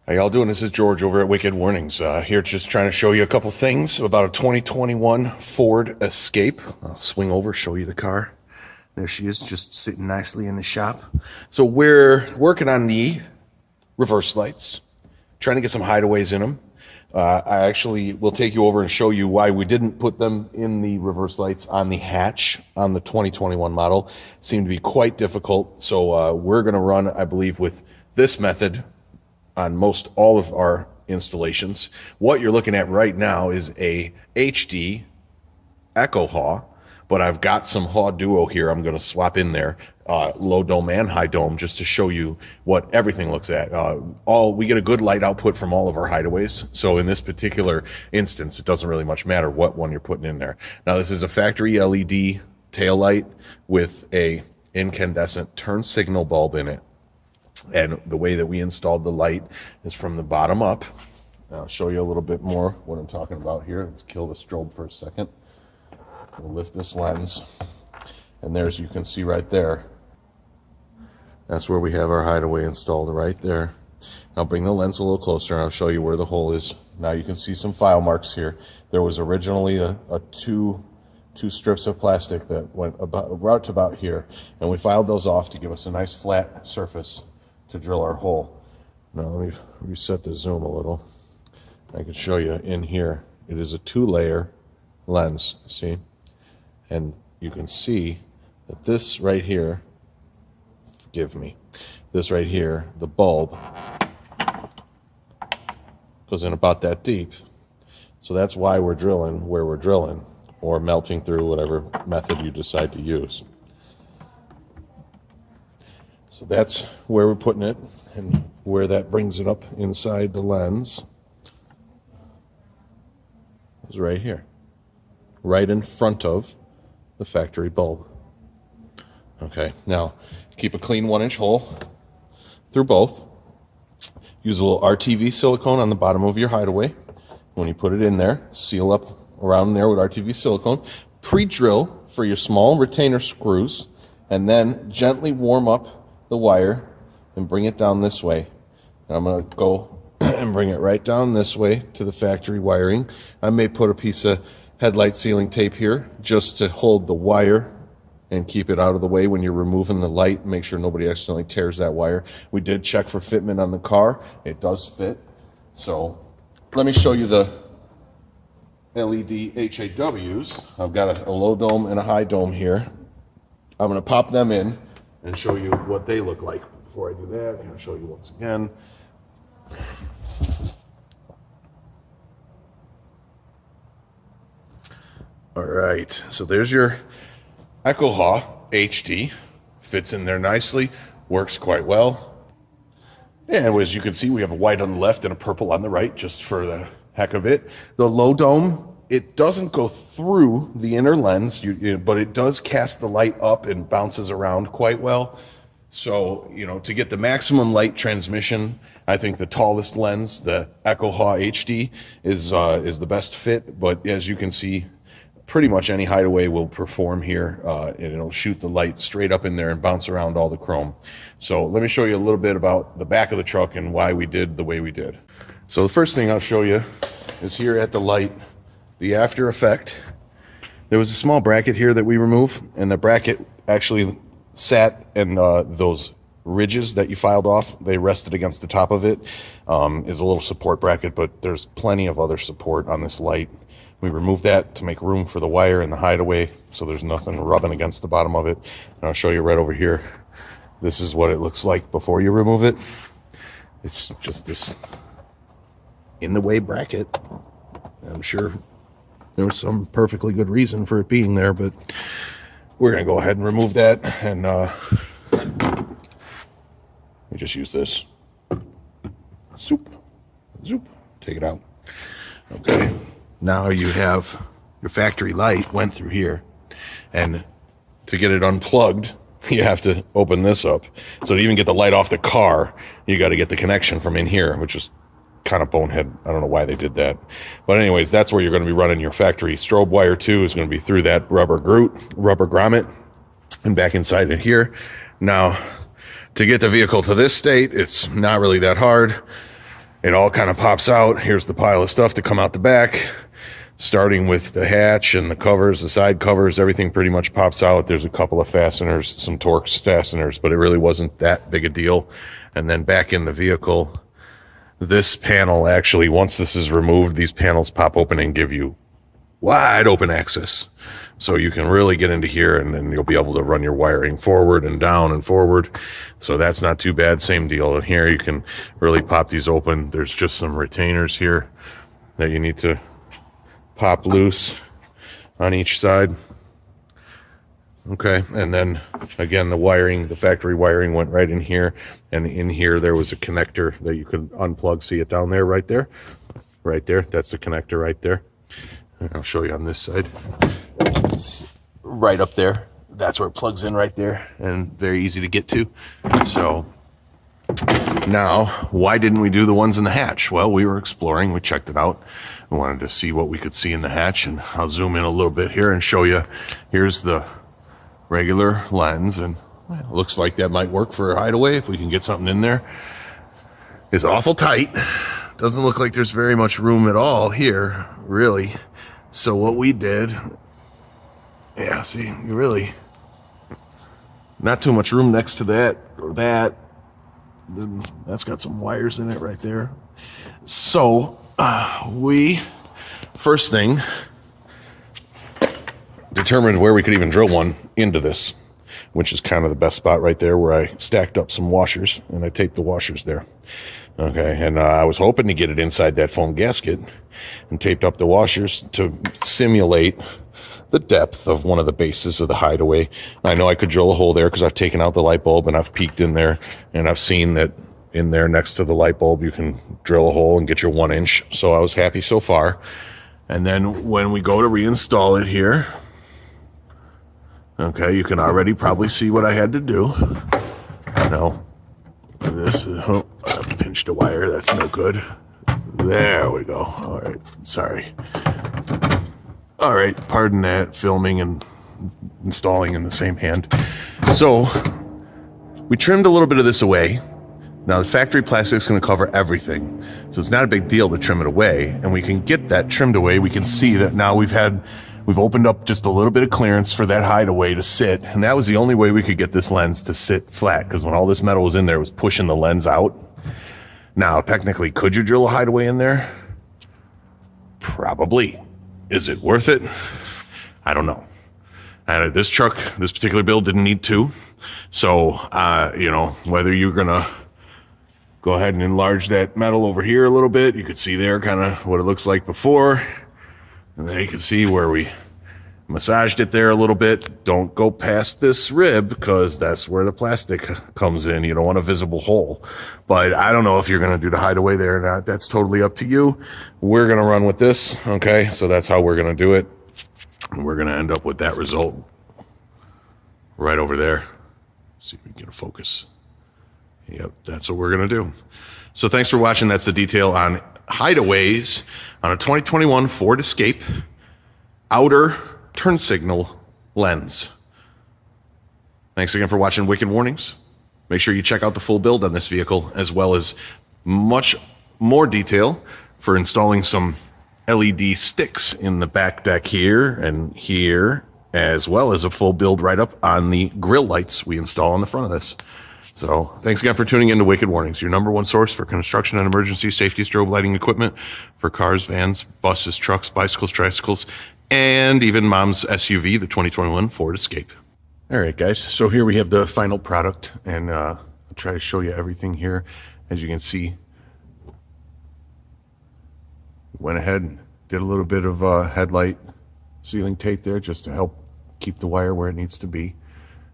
How y'all doing? This is George over at Wicked Warnings. Here just trying to show you a couple things about a 2021 Ford Escape. I'll swing over, show you the car. There she is, just sitting nicely in the shop. So we're working on the reverse lights, trying to get some hideaways in them. I actually will take you over and show you why we didn't put them in the reverse lights on the hatch on the 2021 model. It seemed to be quite difficult. So we're going to run, I believe, with this method on most all of our installations. What you're looking at right now is a HD Echo Haw, but I've got some Haw Duo here I'm going to swap in there, low dome and high dome, just to show you what everything looks at. We get a good light output from all of our hideaways, so in this particular instance, it doesn't really much matter what one you're putting in there. Now, this is a factory LED tail light with a incandescent turn signal bulb in it. And the way that we installed the light is from the bottom up. I'll show you a little bit more what I'm talking about here. Let's kill the strobe for a second. We'll lift this lens. And there's, you can see right there, that's where we have our hideaway installed right there. I'll bring the lens a little closer and I'll show you where the hole is. Now you can see some file marks here. There was originally a two strips of plastic that went about to about here. And we filed those off to give us a nice flat surface to drill our hole. Now let me reset the zoom a little. I can show you in here. It is a 2-layer lens, see? And you can see that this right here, forgive me, this right here, the bulb goes in about that deep. So that's why we're drilling where we're drilling, or melting through, whatever method you decide to use. So that's where we're putting it, and where that brings it up inside the lens is right here, right in front of the factory bulb. Okay, now keep a clean 1-inch hole through both. Use a little RTV silicone on the bottom of your hideaway. When you put it in there, seal up around there with RTV silicone. Pre-drill for your small retainer screws, and then gently warm up the wire and bring it down this way. And I'm going to go and bring it right down this way to the factory wiring. I may put a piece of headlight sealing tape here just to hold the wire and keep it out of the way when you're removing the light. Make sure nobody accidentally tears that wire. We did check for fitment on the car. It does fit. So let me show you the LED HAWs. I've got a low dome and a high dome here. I'm going to pop them in and show you what they look like. Before I do that, I'm going to show you once again. All right, so there's your Echo Haw HD. Fits in there nicely, works quite well. And as you can see, we have a white on the left and a purple on the right, just for the heck of it. The low dome, it doesn't go through the inner lens, but it does cast the light up and bounces around quite well. So, to get the maximum light transmission, I think the tallest lens, the Echo Haw HD, is the best fit. But as you can see, pretty much any hideaway will perform here, and it'll shoot the light straight up in there and bounce around all the chrome. So let me show you a little bit about the back of the truck and why we did the way we did. So the first thing I'll show you is here at the light, the after effect. There was a small bracket here that we removed, and the bracket actually sat in those ridges that you filed off. They rested against the top of it. It's a little support bracket, but there's plenty of other support on this light. We removed that to make room for the wire and the hideaway, so there's nothing rubbing against the bottom of it. And I'll show you right over here. This is what it looks like before you remove it. It's just this in-the-way bracket. I'm sure there was some perfectly good reason for it being there, but we're going to go ahead and remove that. And we just use this. Zoop. Take it out. Okay. Now you have your factory light went through here, and to get it unplugged, you have to open this up. So to even get the light off the car, you got to get the connection from in here, which is kind of bonehead. I don't know why they did that. But anyways, that's where you're going to be running your factory strobe wire too. Is going to be through that rubber grommet and back inside it here. Now, to get the vehicle to this state, it's not really that hard. it all kind of pops out. Here's the pile of stuff to come out the back, starting with the hatch and the covers, the side covers, everything pretty much pops out. There's a couple of fasteners, some Torx fasteners, but it really wasn't that big a deal. And then back in the vehicle, this panel actually, once this is removed, these panels pop open and give you wide open access. So you can really get into here, and then you'll be able to run your wiring forward and down and forward. So that's not too bad. Same deal in here. You can really pop these open. There's just some retainers here that you need to pop loose on each side. Okay, and then again, the wiring, the factory wiring went right in here, and in here there was a connector that you could unplug. See it down there, right there? Right there, that's the connector right there. And I'll show you on this side. It's right up there. That's where it plugs in right there, and very easy to get to. So now, why didn't we do the ones in the hatch? Well, we were exploring, we checked it out. We wanted to see what we could see in the hatch, and I'll zoom in a little bit here and show you. Here's the regular lens, and it looks like that might work for a hideaway if we can get something in there. It's awful tight. Doesn't look like there's very much room at all here, really. So what we did, yeah, see, you really, not too much room next to that or that. Then that's got some wires in it right there. So we, first thing, determined where we could even drill one into this, which is kind of the best spot right there where I stacked up some washers and I taped the washers there. Okay, and I was hoping to get it inside that foam gasket and taped up the washers to simulate the depth of one of the bases of the hideaway. I know I could drill a hole there because I've taken out the light bulb and I've peeked in there, and I've seen that in there next to the light bulb you can drill a hole and get your 1 inch. So I was happy so far. And then when we go to reinstall it here, okay, you can already probably see what I had to do. Now, this is, oh, I pinched a wire, that's no good. There we go. All right, sorry. All right, pardon that, filming and installing in the same hand. So we trimmed a little bit of this away. Now the factory plastic is going to cover everything, so it's not a big deal to trim it away, and we can get that trimmed away. We can see that now we've opened up just a little bit of clearance for that hideaway to sit, and that was the only way we could get this lens to sit flat, because when all this metal was in there, it was pushing the lens out. Now, technically, could you drill a hideaway in there? Probably. Is it worth it? I don't know. This truck, this particular build, didn't need to. So, you know, whether you're going to go ahead and enlarge that metal over here a little bit, you could see there kind of what it looks like before. And then you can see where we massaged it there a little bit. Don't go past this rib because that's where the plastic comes in. You don't want a visible hole. But I don't know if you're going to do the hideaway there or not. That's totally up to you. We're going to run with this, okay? So that's how we're going to do it. And we're going to end up with that result right over there. See if we can get a focus. Yep, that's what we're going to do. So thanks for watching. That's the detail on hideaways on a 2021 Ford Escape outer turn signal lens. Thanks again for watching Wicked Warnings. Make sure you check out the full build on this vehicle, as well as much more detail for installing some LED sticks in the back deck here and here, as well as a full build right up on the grill lights we install on the front of this. So thanks again for tuning in to Wicked Warnings, your #1 source for construction and emergency safety strobe lighting equipment for cars, vans, buses, trucks, bicycles, tricycles, and even Mom's SUV, the 2021 Ford Escape. All right, guys. So here we have the final product, and I'll try to show you everything here. As you can see, went ahead and did a little bit of headlight sealing tape there just to help keep the wire where it needs to be.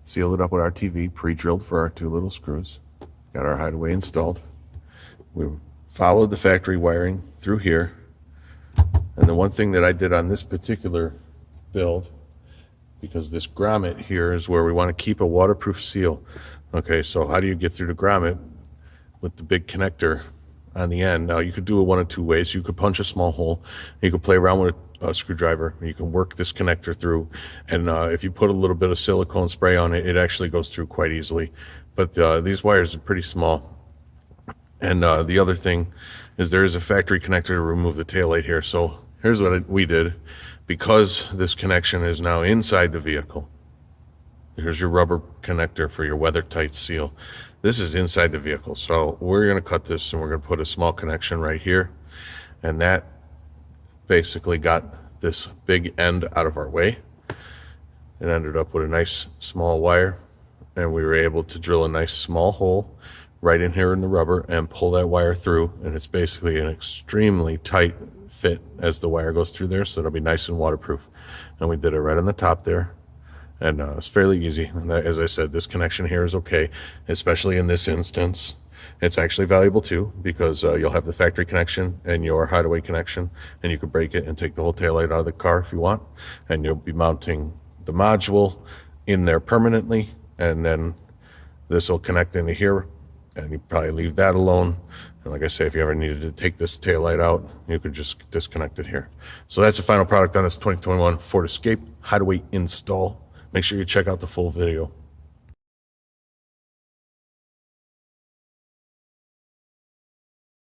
Sealed it up with our TV, pre-drilled for our 2 little screws. Got our hideaway installed. We followed the factory wiring through here. And the one thing that I did on this particular build, because this grommet here is where we want to keep a waterproof seal. Okay, so how do you get through the grommet with the big connector on the end? Now, you could do it one of 2 ways. You could punch a small hole. You could play around with a screwdriver. You can work this connector through, and if you put a little bit of silicone spray on it, it actually goes through quite easily. But these wires are pretty small, And the other thing is there is a factory connector to remove the taillight here. So here's what we did. Because this connection is now inside the vehicle, here's your rubber connector for your weather tight seal. This is inside the vehicle. So we're going to cut this and we're going to put a small connection right here. And that basically got this big end out of our way. It ended up with a nice small wire, and we were able to drill a nice small hole right in here in the rubber and pull that wire through. And it's basically an extremely tight fit as the wire goes through there, so it'll be nice and waterproof. And we did it right on the top there, and it's fairly easy. And that, as I said, this connection here is okay, especially in this instance. It's actually valuable too, because you'll have the factory connection and your hideaway connection, and you could break it and take the whole taillight out of the car if you want, and you'll be mounting the module in there permanently, and then this will connect into here, and you probably leave that alone. And like I say, if you ever needed to take this taillight out, you could just disconnect it here. So that's the final product on this 2021 Ford Escape Hideaway install. Make sure you check out the full video.